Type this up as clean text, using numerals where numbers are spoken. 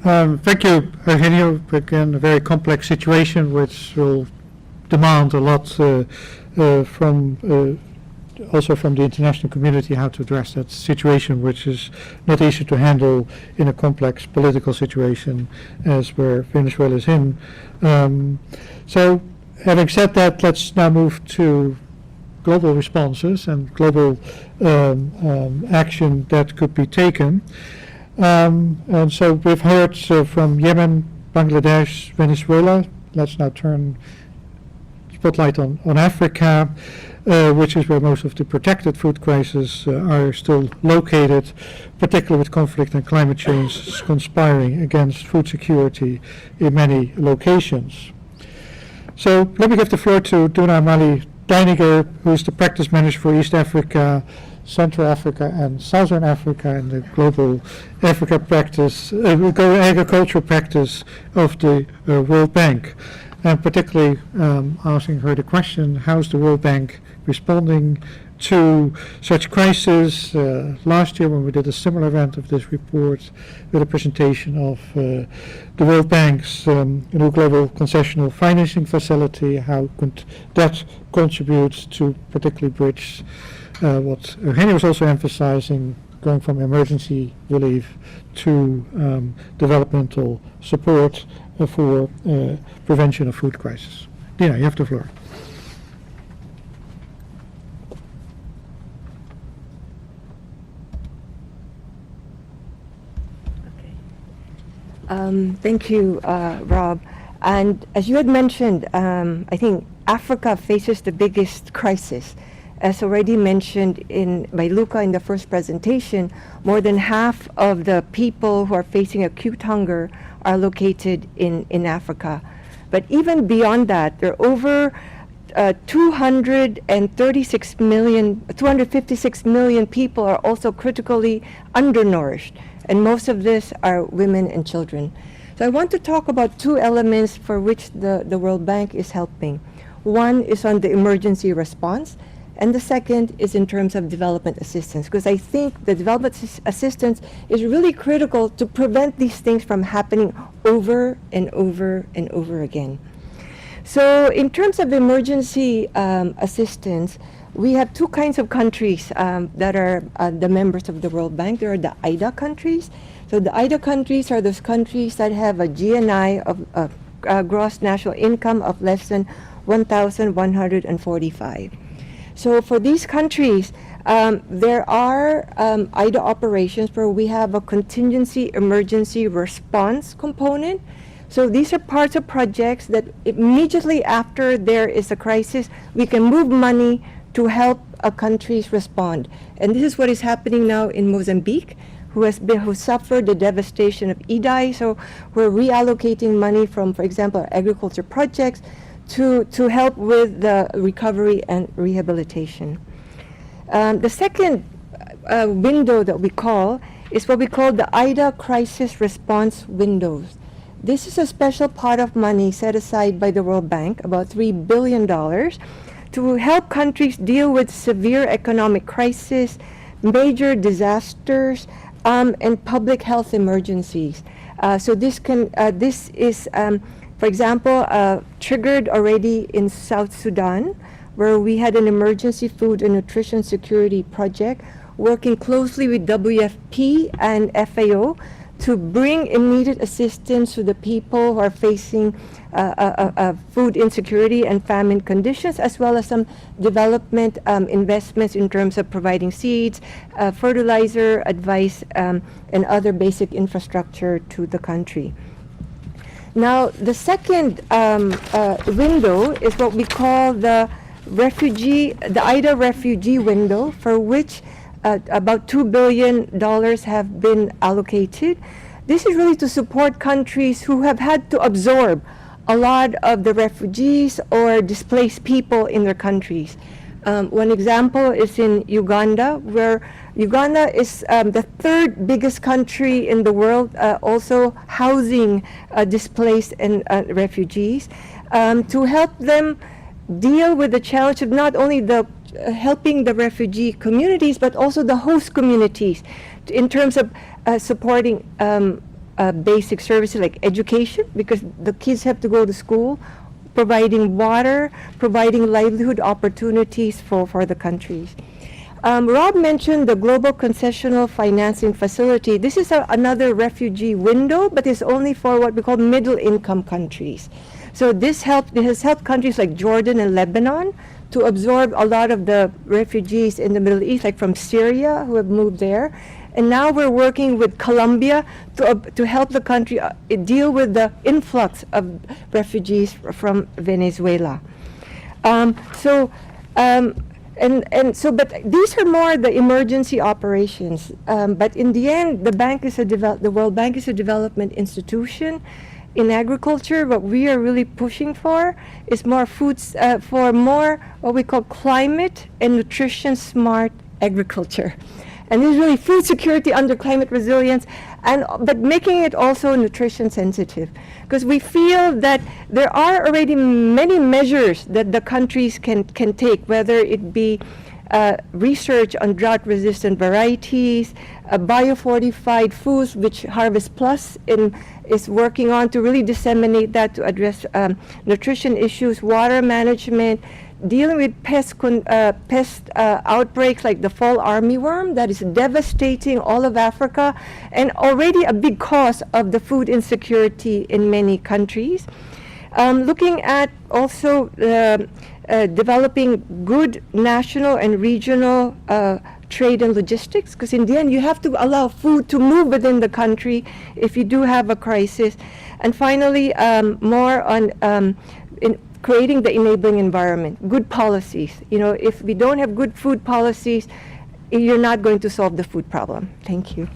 Thank you, Eugenio. Again, a very complex situation which will demand a lot also from the international community how to address that situation, which is not easy to handle in a complex political situation as where Venezuela is in. So having said that, let's now move to global responses and global action that could be taken. And so we've heard from Yemen, Bangladesh, Venezuela. Let's now turn spotlight on Africa, which is where most of the protected food crises are still located, particularly with conflict and climate change conspiring against food security in many locations. So let me give the floor to Dina Umali-Deininger, who is the practice manager for East Africa, Central Africa and Southern Africa in the global Africa practice, agricultural practice of the World Bank. And particularly asking her the question, how's the World Bank responding to such crises? Last year when we did a similar event of this report with a presentation of the World Bank's new global concessional financing facility, how could that contribute to particularly bridge what Eugenio was also emphasizing, going from emergency relief to developmental support for prevention of food crisis. Dina, you have the floor. Thank you, Rob. And as you had mentioned, I think Africa faces the biggest crisis. As already mentioned by Luca in the first presentation, more than half of the people who are facing acute hunger are located in Africa. But even beyond that, there are over 256 million people are also critically undernourished, and most of this are women and children. So I want to talk about two elements for which the World Bank is helping. One is on the emergency response, and the second is in terms of development assistance, because I think the development assistance is really critical to prevent these things from happening over and over and over again. So in terms of emergency assistance, we have two kinds of countries that are the members of the World Bank. There are the IDA countries. So the IDA countries are those countries that have a GNI of gross national income of less than 1,145. So for these countries, there are IDA operations where we have a contingency emergency response component. So these are parts of projects that immediately after there is a crisis, we can move money to help countries respond. And this is what is happening now in Mozambique, who suffered the devastation of Idai. So we're reallocating money from, for example, agriculture projects to help with the recovery and rehabilitation. The second window that we call is what we call the IDA crisis response windows. This is a special pot of money set aside by the World Bank, about $3 billion, to help countries deal with severe economic crisis, major disasters, and public health emergencies. So this is for example, triggered already in South Sudan, where we had an emergency food and nutrition security project working closely with WFP and FAO to bring immediate assistance to the people who are facing food insecurity and famine conditions, as well as some development investments in terms of providing seeds, fertilizer, advice, and other basic infrastructure to the country. Now, the second window is what we call the IDA refugee window, for which about $2 billion have been allocated. This is really to support countries who have had to absorb a lot of the refugees or displaced people in their countries. One example is in Uganda, where Uganda is the third biggest country in the world, also housing displaced and refugees, to help them deal with the challenge of not only helping the refugee communities, but also the host communities in terms of supporting basic services like education, because the kids have to go to school, providing water, providing livelihood opportunities for the countries. Rob mentioned the Global Concessional Financing Facility. This is another refugee window, but it's only for what we call middle-income countries. So this has helped countries like Jordan and Lebanon to absorb a lot of the refugees in the Middle East, like from Syria, who have moved there. And now we're working with Colombia to help the country deal with the influx of refugees from Venezuela. But these are more the emergency operations. But in the end, the World Bank is a development institution. In agriculture, what we are really pushing for is more foods, for more what we call climate and nutrition smart agriculture. And this is really food security under climate resilience, but making it also nutrition sensitive. Because we feel that there are already many measures that the countries can take, whether it be research on drought-resistant varieties, biofortified foods, which Harvest Plus is working on to really disseminate that to address nutrition issues, water management, dealing with pest outbreaks like the fall armyworm that is devastating all of Africa and already a big cause of the food insecurity in many countries. Looking at also developing good national and regional trade and logistics, because in the end you have to allow food to move within the country if you do have a crisis. And finally, more on creating the enabling environment, good policies. If we don't have good food policies, you're not going to solve the food problem. Thank you.